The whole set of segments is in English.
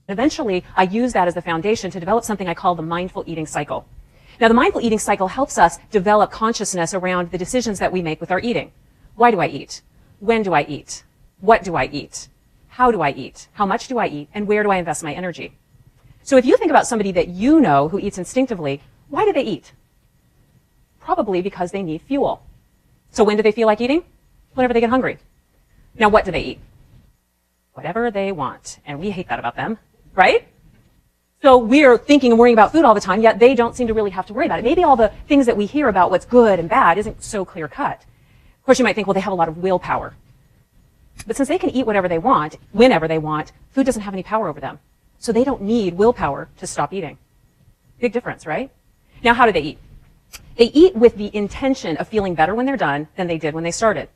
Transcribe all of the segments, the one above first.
Eventually, I use that as the foundation to develop something I call the mindful eating cycle. Now, the mindful eating cycle helps us develop consciousness around the decisions that we make with our eating. Why do I eat? When do I eat? What do I eat? How do I eat? How much do I eat? And where do I invest my energy? So if you think about somebody that you know who eats instinctively, why do they eat? Probably because they need fuel. So when do they feel like eating? Whenever they get hungry. Now, what do they eat? Whatever they want. And we hate that about them, right? So we're thinking and worrying about food all the time, yet they don't seem to really have to worry about it. Maybe all the things that we hear about what's good and bad isn't so clear cut. Of course, you might think, well, they have a lot of willpower. But since they can eat whatever they want, whenever they want, food doesn't have any power over them. So they don't need willpower to stop eating. Big difference, right? Now, how do they eat? They eat with the intention of feeling better when they're done than they did when they started.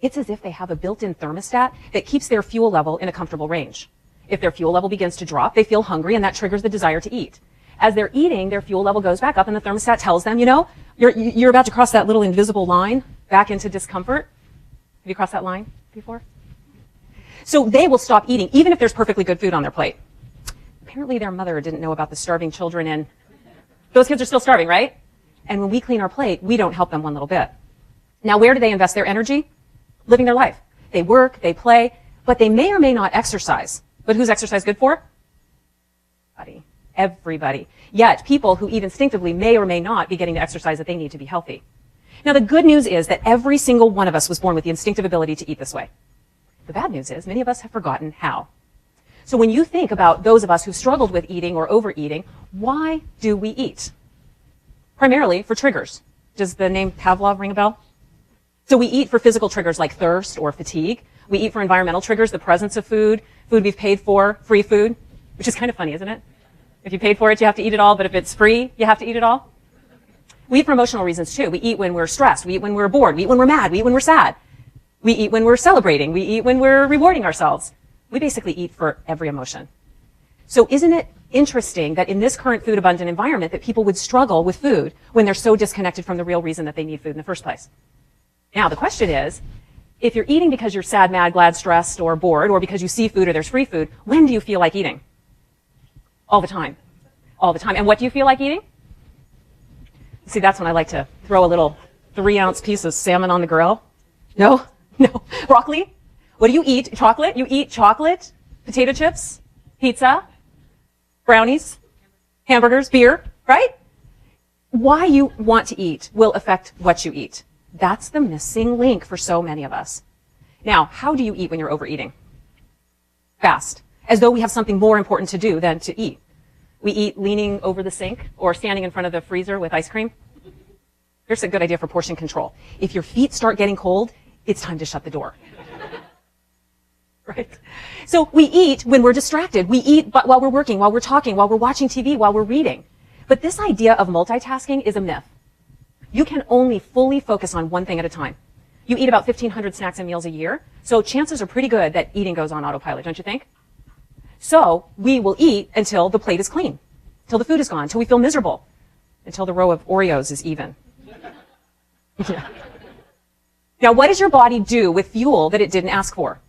It's as if they have a built-in thermostat that keeps their fuel level in a comfortable range. If their fuel level begins to drop, they feel hungry, and that triggers the desire to eat. As they're eating, their fuel level goes back up, and the thermostat tells them, you know, you're about to cross that little invisible line back into discomfort. Have you crossed that line before? So they will stop eating, even if there's perfectly good food on their plate. Apparently their mother didn't know about the starving children, and those kids are still starving, right? And when we clean our plate, we don't help them one little bit. Now, where do they invest their energy? Living their life. They work, they play, but they may or may not exercise. But who's exercise good for? Everybody. Yet, people who eat instinctively may or may not be getting the exercise that they need to be healthy. Now, the good news is that every single one of us was born with the instinctive ability to eat this way. The bad news is many of us have forgotten how. So when you think about those of us who struggled with eating or overeating, why do we eat? Primarily for triggers. Does the name Pavlov ring a bell? So we eat for physical triggers like thirst or fatigue. We eat for environmental triggers, the presence of food, food we've paid for, free food, which is kind of funny, isn't it? If you paid for it, you have to eat it all, but if it's free, you have to eat it all. We eat for emotional reasons too. We eat when we're stressed. We eat when we're bored. We eat when we're mad. We eat when we're sad. We eat when we're celebrating. We eat when we're rewarding ourselves. We basically eat for every emotion. So isn't it interesting that in this current food abundant environment that people would struggle with food when they're so disconnected from the real reason that they need food in the first place? Now, the question is, if you're eating because you're sad, mad, glad, stressed, or bored, or because you see food or there's free food, when do you feel like eating? All the time. All the time. And what do you feel like eating? See, that's when I like to throw a little 3-ounce piece of salmon on the grill. No? No. Broccoli? What do you eat? Chocolate? You eat chocolate, potato chips, pizza, brownies, hamburgers, beer, right? Why you want to eat will affect what you eat. That's the missing link for so many of us. Now, how do you eat when you're overeating? Fast. As though we have something more important to do than to eat. We eat leaning over the sink or standing in front of the freezer with ice cream. Here's a good idea for portion control. If your feet start getting cold, it's time to shut the door. Right? So we eat when we're distracted. We eat while we're working, while we're talking, while we're watching TV, while we're reading. But this idea of multitasking is a myth. You can only fully focus on one thing at a time. You eat about 1,500 snacks and meals a year, so chances are pretty good that eating goes on autopilot, don't you think? So we will eat until the plate is clean, until the food is gone, until we feel miserable, until the row of Oreos is even. Yeah. Now, what does your body do with fuel that it didn't ask for?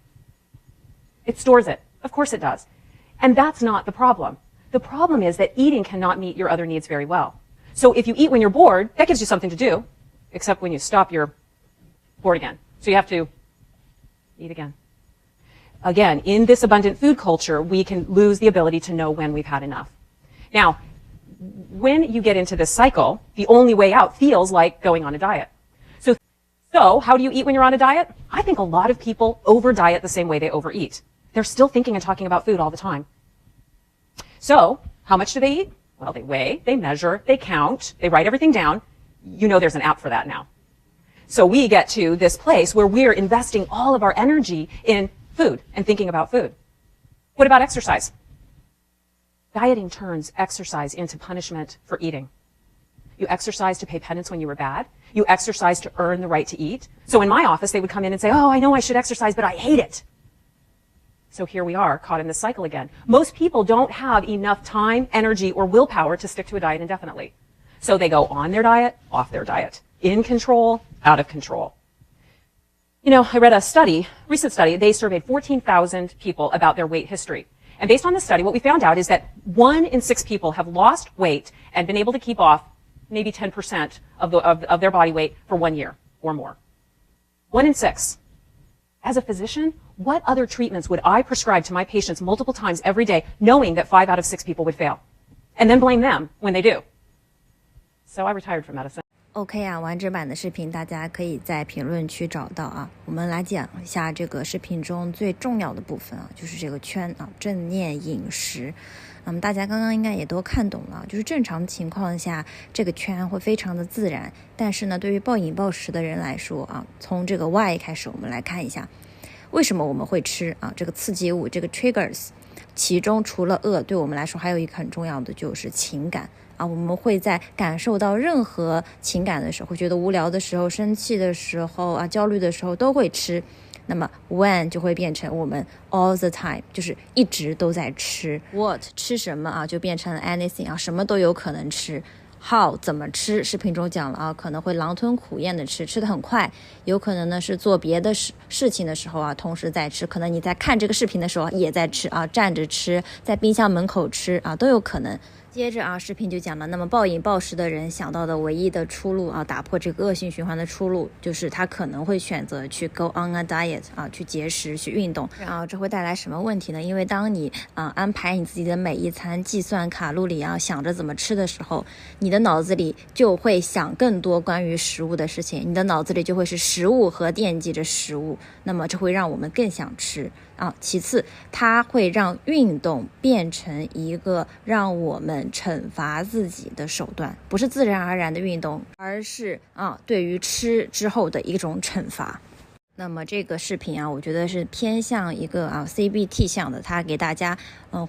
It stores it. Of course it does. And that's not the problem. The problem is that eating cannot meet your other needs very well. So if you eat when you're bored, that gives you something to do, except when you stop, you're bored again. So you have to eat again. Again, in this abundant food culture, we can lose the ability to know when we've had enough. Now, when you get into this cycle, the only way out feels like going on a diet. So how do you eat when you're on a diet? I think a lot of people over-diet the same way they overeat. They're still thinking and talking about food all the time. So how much do they eat? Well, they weigh, they measure, they count, they write everything down. You know there's an app for that now. So we get to this place where we're investing all of our energy in food and thinking about food. What about exercise? Dieting turns exercise into punishment for eating. You exercise to pay penance when you were bad. You exercise to earn the right to eat. So in my office, they would come in and say, oh, I know I should exercise, but I hate it. So here we are, caught in this cycle again. Most people don't have enough time, energy, or willpower to stick to a diet indefinitely. So they go on their diet, off their diet, in control, out of control. You know, I read a study, recent study, they surveyed 14,000 people about their weight history. And based on this study, what we found out is that 1 in 6 people have lost weight and been able to keep off maybe 10% of their body weight for 1 year or more. 1 in 6. As a physician, what other treatments would I prescribe to my patients multiple times every day, knowing that 5 out of 6 people would fail? And then blame them when they do. So I retired from medicine. OK 啊，完整版的视频大家可以在评论区找到啊。我们来讲一下这个视频中最重要的部分啊，就是这个圈啊，正念饮食。那么大家刚刚应该也都看懂了，就是正常情况下这个圈会非常的自然，但是呢，对于暴饮暴食的人来说啊，从这个 why 开始，我们来看一下为什么我们会吃啊，这个刺激物，这个 triggers， 其中除了饿，对我们来说还有一个很重要的就是情感。我们会在感受到任何情感的时候，会觉得无聊的时候、生气的时候焦虑的时候都会吃。那么 when 就会变成我们 all the time， 就是一直都在吃。what 吃什么就变成 anything 什么都有可能吃。how 怎么吃，视频中讲了可能会狼吞虎咽的吃得很快，有可能呢是做别的事情的时候同时在吃，可能你在看这个视频的时候也在吃站着吃，在冰箱门口吃都有可能。接着视频就讲了，那么暴饮暴食的人想到的唯一的出路打破这个恶性循环的出路，就是他可能会选择去 go on a diet 去节食去运动。这会带来什么问题呢？因为当你安排你自己的每一餐，计算卡路里想着怎么吃的时候，你的脑子里就会想更多关于食物的事情，你的脑子里就会是食物和惦记着食物，那么这会让我们更想吃其次它会让运动变成一个让我们惩罚自己的手段，不是自然而然的运动，而是对于吃之后的一种惩罚。那么这个视频我觉得是偏向一个CBT 向的，它给大家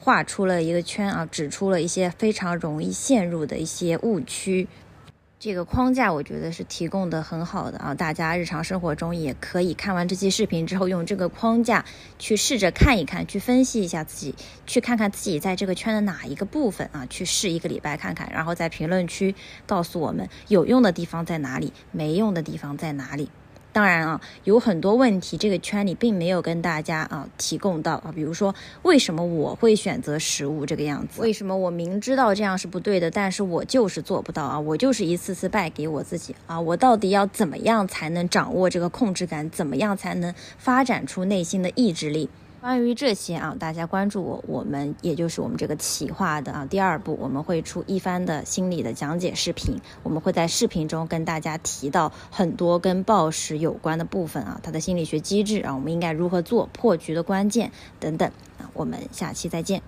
画出了一个圈指出了一些非常容易陷入的一些误区。这个框架我觉得是提供的很好的大家日常生活中也可以看完这期视频之后，用这个框架去试着看一看，去分析一下自己，去看看自己在这个圈的哪一个部分去试1个礼拜看看，然后在评论区告诉我们有用的地方在哪里，没用的地方在哪里。当然有很多问题这个圈里并没有跟大家提供到比如说为什么我会选择食物这个样子，为什么我明知道这样是不对的，但是我就是做不到我就是一次次败给我自己我到底要怎么样才能掌握这个控制感，怎么样才能发展出内心的意志力。关于这些大家关注我们也就是我们这个企划的第2部，我们会出一番的心理的讲解视频，我们会在视频中跟大家提到很多跟暴食有关的部分它的心理学机制我们应该如何做，破局的关键等等我们下期再见。